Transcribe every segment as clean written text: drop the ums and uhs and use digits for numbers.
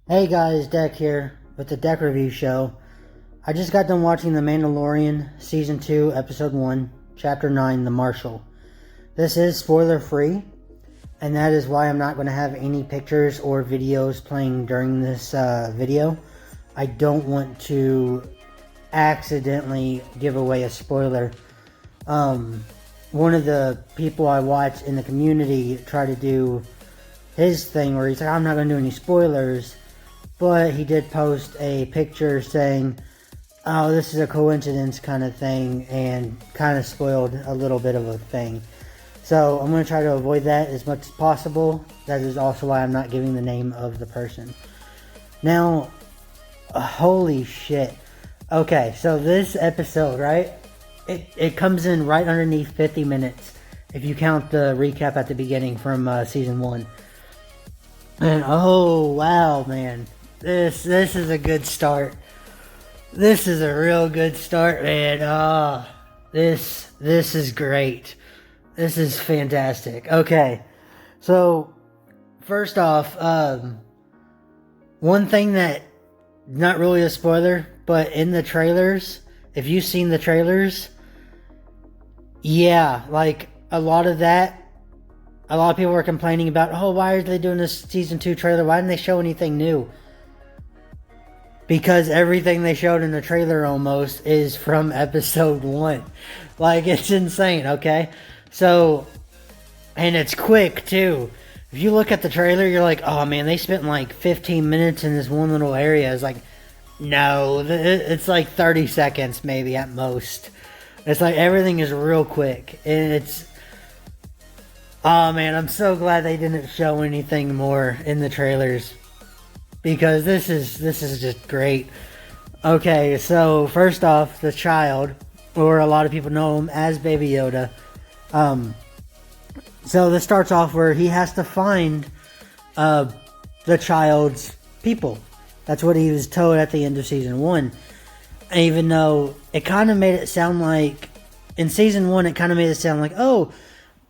Hey guys, DEK here with the DEK Review Show. I just got done watching The Mandalorian Season 2, Episode 1, Chapter 9, The Marshal. This is spoiler free, and that is why I'm not going to have any pictures or videos playing during this video. I don't want to accidentally give away a spoiler. One of the people I watch in the community tried to do his thing where he's like, I'm not going to do any spoilers. But he did post a picture saying, oh, this is a coincidence kind of thing, and kind of spoiled a little bit of a thing. So I'm going to try to avoid that as much as possible. That is also why I'm not giving the name of the person. Now, holy shit. Okay, so this episode, right? It comes in right underneath 50 minutes, if you count the recap at the beginning from Season 1. And oh, wow, man. This is a good start. This is a real good start, man. This is great. This is fantastic. Okay, so first off, one thing that, not really a spoiler, but in the trailers, if you've seen the trailers, yeah, like a lot of people were complaining about, oh, why are they doing this Season 2 trailer? Why didn't they show anything new? Because everything they showed in the trailer almost is from Episode 1. Like, it's insane, okay? So, and it's quick, too. If you look at the trailer, you're like, oh, man, they spent like 15 minutes in this one little area. It's like, no, it's like 30 seconds maybe at most. It's like everything is real quick. And it's, oh, man, I'm so glad they didn't show anything more in the trailers. Because this is just great. Okay, so first off, the child, or a lot of people know him as Baby Yoda. So this starts off where he has to find the child's people. That's what he was told at the end of Season 1. And even though it kind of made it sound like, in Season 1, it kind of made it sound like, oh,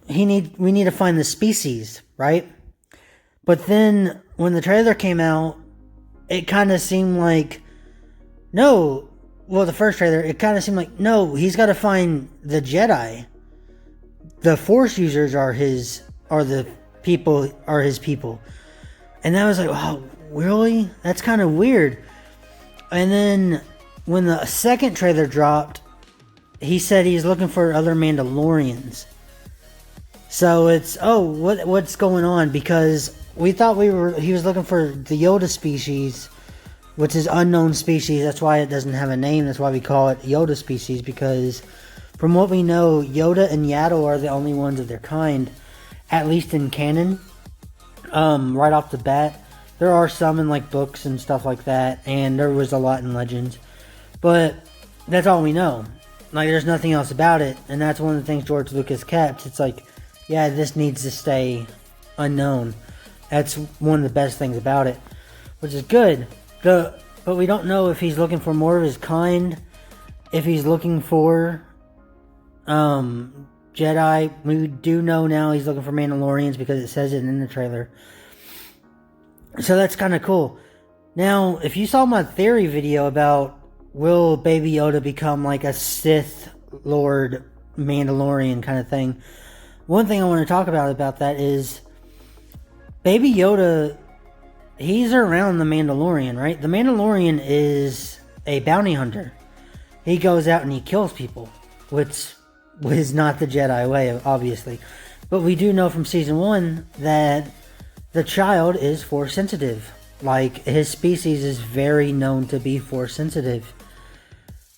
we need to find the species, right? But then, when the trailer came out, it kind of seemed like, no, well, the first trailer, it kind of seemed like, no, he's got to find the Jedi. The Force users are his people. And that was like, wow, really? That's kind of weird. And then, when the second trailer dropped, he said he's looking for other Mandalorians. So it's, oh, what's going on? Because we thought he was looking for the Yoda species, which is unknown species. That's why it doesn't have a name. That's why we call it Yoda species, because from what we know, Yoda and Yaddle are the only ones of their kind, at least in canon. Right off the bat, there are some in like books and stuff like that, and there was a lot in Legends, but that's all we know. Like, there's nothing else about it, and that's one of the things George Lucas kept. It's like, yeah, this needs to stay unknown. That's one of the best things about it, which is good. But we don't know if he's looking for more of his kind, if he's looking for Jedi. We do know now he's looking for Mandalorians because it says it in the trailer. So that's kind of cool. Now, if you saw my theory video about will Baby Yoda become like a Sith Lord Mandalorian kind of thing, one thing I want to talk about that is Baby Yoda, he's around the Mandalorian, right? The Mandalorian is a bounty hunter. He goes out and he kills people, which is not the Jedi way, obviously. But we do know from Season 1 that the child is Force sensitive. Like, his species is very known to be Force sensitive.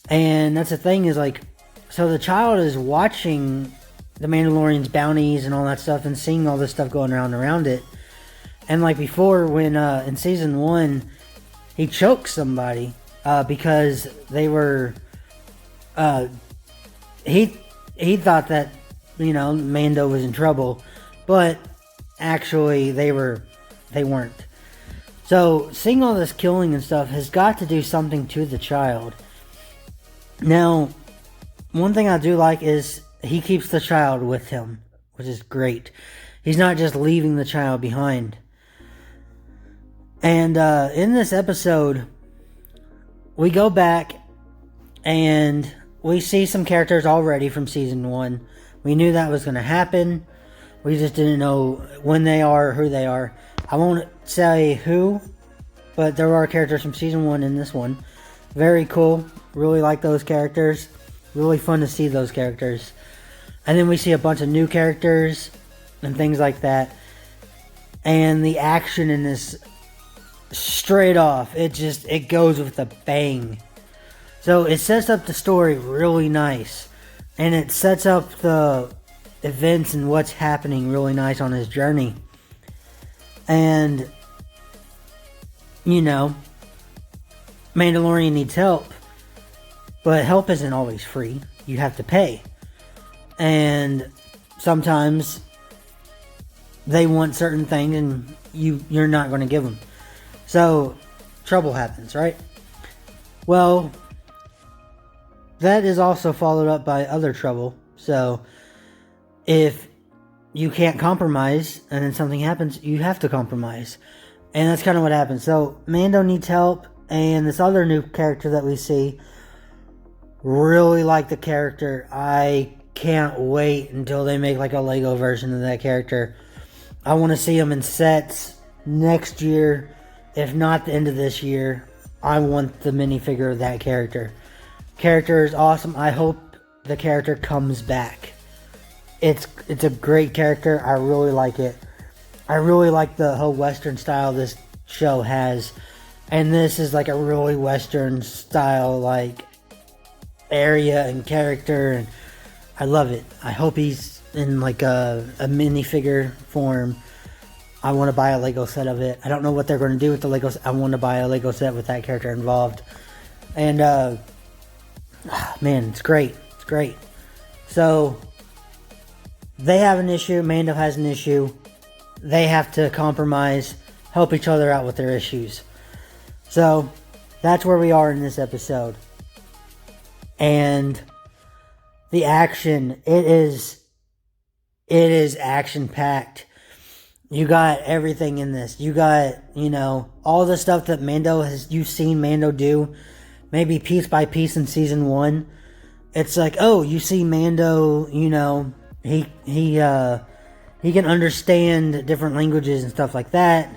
And that's the thing, is like, so the child is watching the Mandalorian's bounties and all that stuff and seeing all this stuff going around it. And like before, when in Season 1, he choked somebody because they were, he thought that, you know, Mando was in trouble, but actually they weren't. So seeing all this killing and stuff has got to do something to the child. Now, one thing I do like is he keeps the child with him, which is great. He's not just leaving the child behind. And in this episode, we go back and we see some characters already from season 1. We knew that was going to happen. We just didn't know when they are or who they are. I won't say who, but there are characters from season 1 in this one. Very cool. Really like those characters. Really fun to see those characters. And then we see a bunch of new characters and things like that. And the action in this, straight off, it goes with a bang. So it sets up the story really nice. And it sets up the events and what's happening really nice on his journey. And, you know, Mandalorian needs help. But help isn't always free. You have to pay. And sometimes they want certain things and you're not going to give them. So trouble happens, right? Well, that is also followed up by other trouble. So if you can't compromise and then something happens, you have to compromise. And that's kind of what happens. So Mando needs help, and this other new character that we see, really like the character. I can't wait until they make like a Lego version of that character. I want to see him in sets next year, if not the end of this year. I want the minifigure of that character. Character is awesome. I hope the character comes back. It's a great character. I really like it. I really like the whole Western style this show has. And this is like a really Western style like area and character, and I love it. I hope he's in like a minifigure form. I want to buy a Lego set of it. I don't know what they're going to do with the Legos. I want to buy a Lego set with that character involved. And man, it's great. It's great. So they have an issue. Mando has an issue. They have to compromise, help each other out with their issues. So that's where we are in this episode. And the action, it is action packed. You got everything in this. You got, all the stuff that you've seen Mando do, maybe piece by piece in season 1. It's like, oh, you see Mando, he can understand different languages and stuff like that.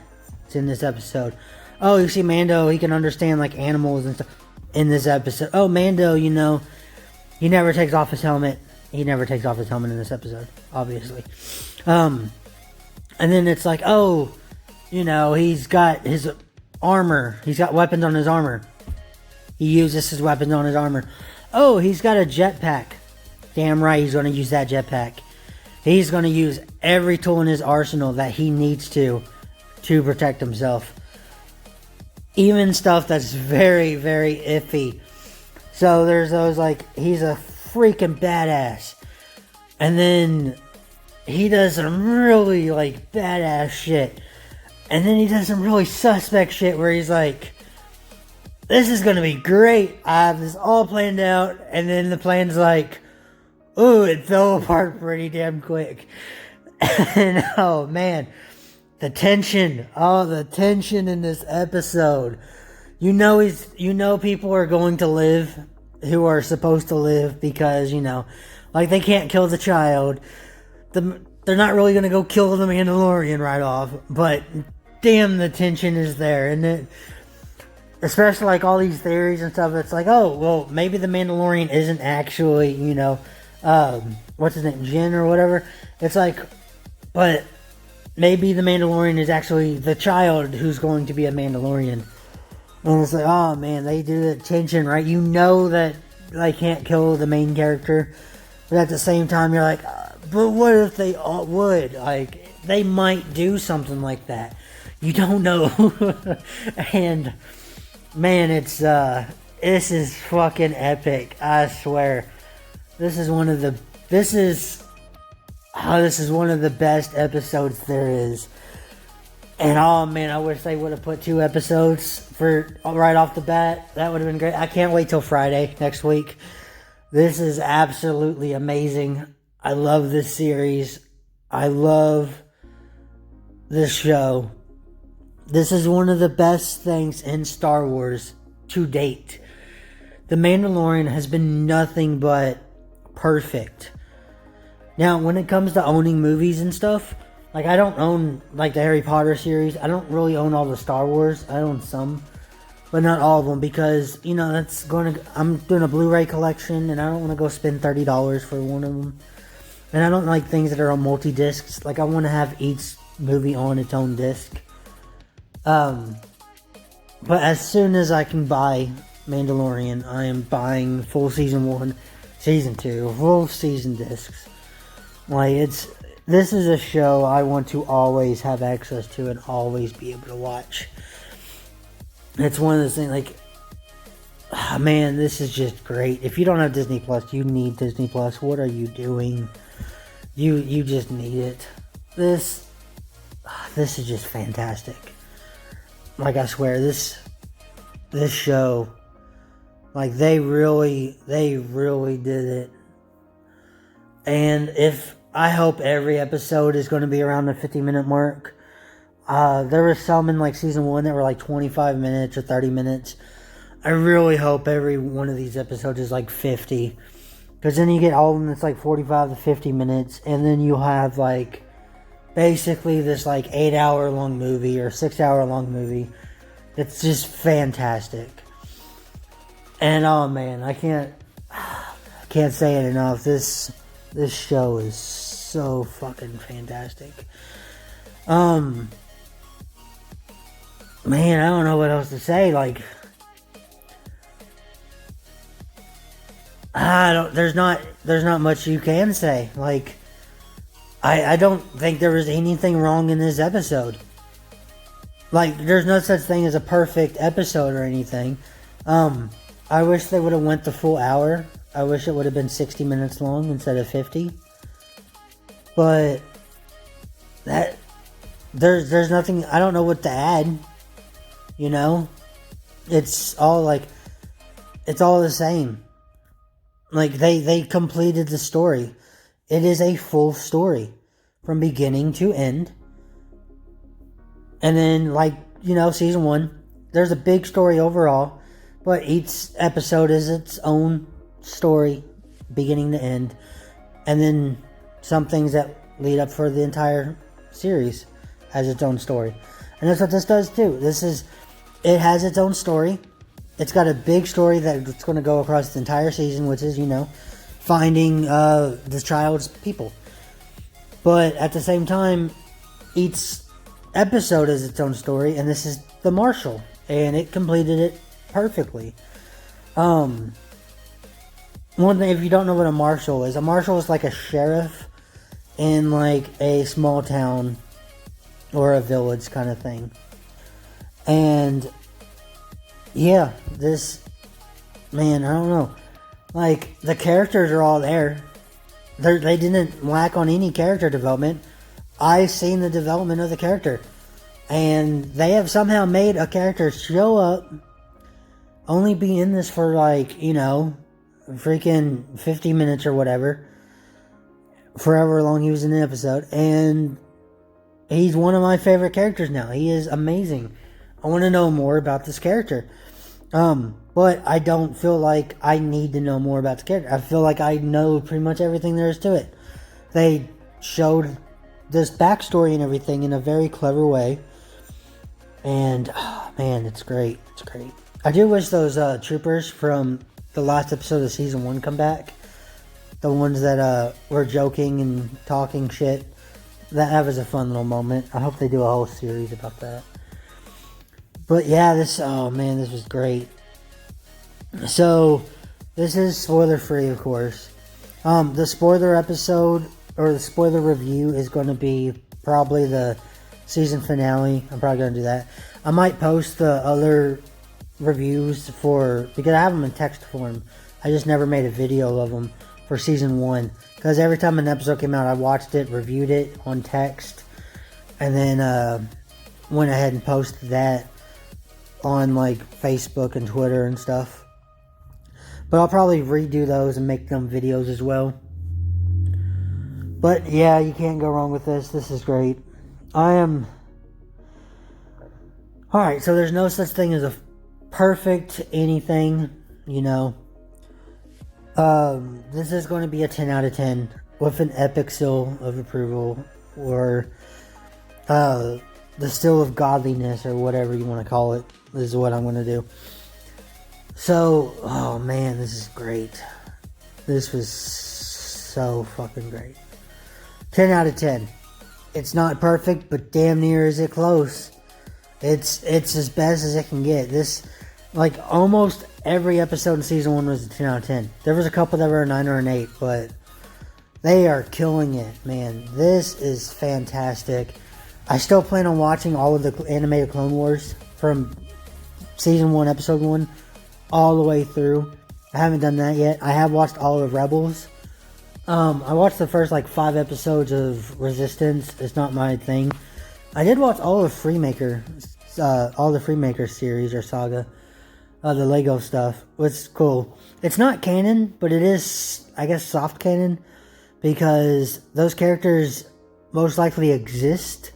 It's in this episode. Oh, you see Mando, he can understand like animals and stuff in this episode. Oh, Mando, he never takes off his helmet. He never takes off his helmet in this episode, obviously. And then it's like, oh, he's got his armor. He's got weapons on his armor. He uses his weapons on his armor. Oh, he's got a jetpack. Damn right, he's going to use that jetpack. He's going to use every tool in his arsenal that he needs to protect himself. Even stuff that's very, very iffy. So there's those like, he's a freaking badass. And then he does some really like badass shit. And then he does some really suspect shit where he's like, this is going to be great. I have this all planned out. And then the plan's like, ooh, it fell apart pretty damn quick. And oh man, the tension in this episode. People are going to live who are supposed to live because, like they can't kill the child. They're not really going to go kill the Mandalorian right off, but damn, the tension is there, isn't it? Especially like all these theories and stuff. It's like, oh, well, maybe the Mandalorian isn't actually, what's his name, Jin or whatever. It's like, but maybe the Mandalorian is actually the child who's going to be a Mandalorian. And it's like, oh man, they do the tension, right? You know that they can't kill the main character, but at the same time, you're like, but what if they all would? Like, they might do something like that. You don't know. And man, this is fucking epic. I swear, this is one of the best episodes there is. And oh man, I wish they would have put 2 episodes for right off the bat. That would have been great. I can't wait till Friday next week. This is absolutely amazing. I love this series. I love this show. This is one of the best things in Star Wars to date. The Mandalorian has been nothing but perfect. Now, when it comes to owning movies and stuff, like, I don't own, like, the Harry Potter series. I don't really own all the Star Wars. I own some, but not all of them, because, you know, I'm doing a Blu-ray collection, and I don't want to go spend $30 for one of them. And I don't like things that are on multi-discs. Like, I want to have each movie on its own disc. But as soon as I can buy Mandalorian, I am buying full season 1, season 2, full season discs. Like, this is a show I want to always have access to and always be able to watch. It's one of those things, like, man, this is just great. If you don't have Disney Plus, you need Disney Plus. What are you doing? You just need it. This is just fantastic. Like, I swear, this show, like, they really did it. And I hope every episode is going to be around the 50-minute mark. There were some in, like, season 1 that were, like, 25 minutes or 30 minutes. I really hope every one of these episodes is, like, 50. Because then you get all of them that's, like, 45 to 50 minutes. And then you have, like, basically this, like, 8-hour-long movie or 6-hour-long movie. It's just fantastic. And, oh, man, I can't say it enough. This show is so fucking fantastic. Man, I don't know what else to say. Like, there's not much you can say. Like, I don't think there was anything wrong in this episode. Like, there's no such thing as a perfect episode or anything. I wish they would have went the full hour. I wish it would have been 60 minutes long instead of 50. But there's nothing, I don't know what to add. You know? It's all the same. Like, they completed the story. It is a full story from beginning to end. And then, like, you know, season 1, there's a big story overall, but each episode is its own story, beginning to end. And then some things that lead up for the entire series has its own story. And that's what this does too. It has its own story. It's got a big story that's going to go across the entire season, which is, you know, finding the child's people. But at the same time, each episode is its own story, and this is the Marshal, and it completed it perfectly. One thing, if you don't know what a Marshal is like a sheriff in, like, a small town or a village kind of thing. And yeah, man, I don't know. Like, the characters are all there. They didn't lack on any character development. I've seen the development of the character. And they have somehow made a character show up, only be in this for, like, you know, freaking 50 minutes or whatever. Forever long he was in the episode. And he's one of my favorite characters now. He is amazing. I want to know more about this character. But I don't feel like I need to know more about the character. I feel like I know pretty much everything there is to it. They showed this backstory and everything in a very clever way. And, oh, man, it's great. It's great. I do wish those troopers from the last episode of season 1 come back. The ones that were joking and talking shit. That was a fun little moment. I hope they do a whole series about that. But yeah, this was great. So, this is spoiler free, of course. The spoiler episode, or the spoiler review, is going to be probably the season finale. I'm probably going to do that. I might post the other reviews because I have them in text form. I just never made a video of them for season 1. Because every time an episode came out, I watched it, reviewed it on text, and then went ahead and posted that on, like, Facebook and Twitter and stuff. But I'll probably redo those and make them videos as well. But yeah, you can't go wrong with this. This is great. I Alright, so there's no such thing as a perfect anything, you know. This is going to be a 10 out of 10 with an epic seal of approval, or the seal of godliness, or whatever you want to call it. This is what I'm going to do. So, oh man, this is great. This was so fucking great. 10 out of 10. It's not perfect, but damn near is it close. It's as best as it can get. This, like, almost every episode in season 1 was a 10 out of 10. There was a couple that were a 9 or an 8, but they are killing it, man. This is fantastic. I still plan on watching all of the animated Clone Wars from season 1, episode 1, all the way through. I haven't done that yet. I have watched all of Rebels. I watched the first, like, 5 episodes of Resistance. It's not my thing. I did watch all of Freemaker, all the Freemaker series or saga, the Lego stuff, which is cool. It's not canon, but it is, I guess, soft canon, because those characters most likely exist,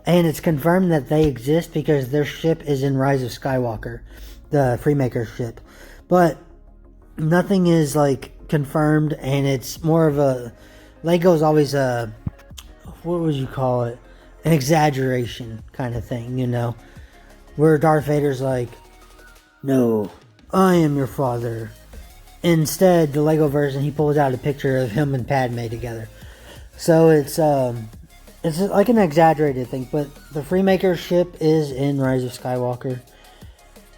and it's confirmed that they exist because their ship is in Rise of Skywalker, the Freemaker ship. But nothing is, like, confirmed, and it's more of a, Lego's always a, what would you call it? An exaggeration kind of thing, you know, where Darth Vader's like, no, I am your father. Instead, the Lego version, he pulls out a picture of him and Padme together. So it's like an exaggerated thing, but the Freemaker ship is in Rise of Skywalker,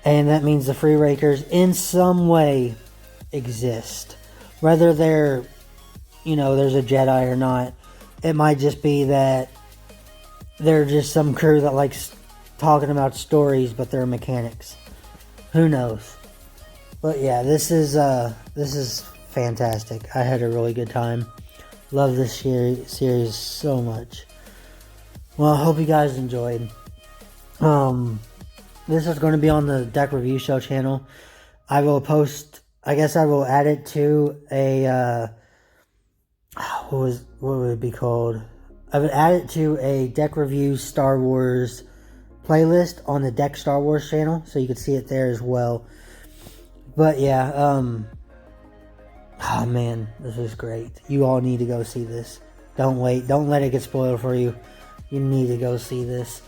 and that means the Freemakers in some way exist. Whether they're, you know, there's a Jedi or not, it might just be that they're just some crew that likes talking about stories, but they're mechanics. Who knows? But yeah, this is fantastic. I had a really good time. Love this series so much. Well, I hope you guys enjoyed. This is going to be on the DEK Review Show channel. I will post, I guess I will add it to a, what would it be called? I would add it to a DEK Review Star Wars playlist on the DEK Star Wars channel, so you can see it there as well. But yeah, oh man, this is great. You all need to go see this. Don't wait. Don't let it get spoiled for you. You need to go see this.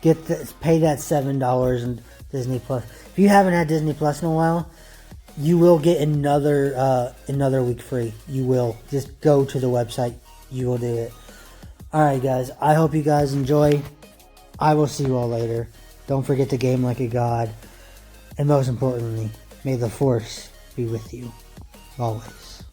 Pay that $7 in Disney Plus. If you haven't had Disney Plus in a while, you will get another week free. You will. Just go to the website. You will do it. Alright guys, I hope you guys enjoy. I will see you all later. Don't forget to game like a god. And most importantly, may the Force be with you. Always.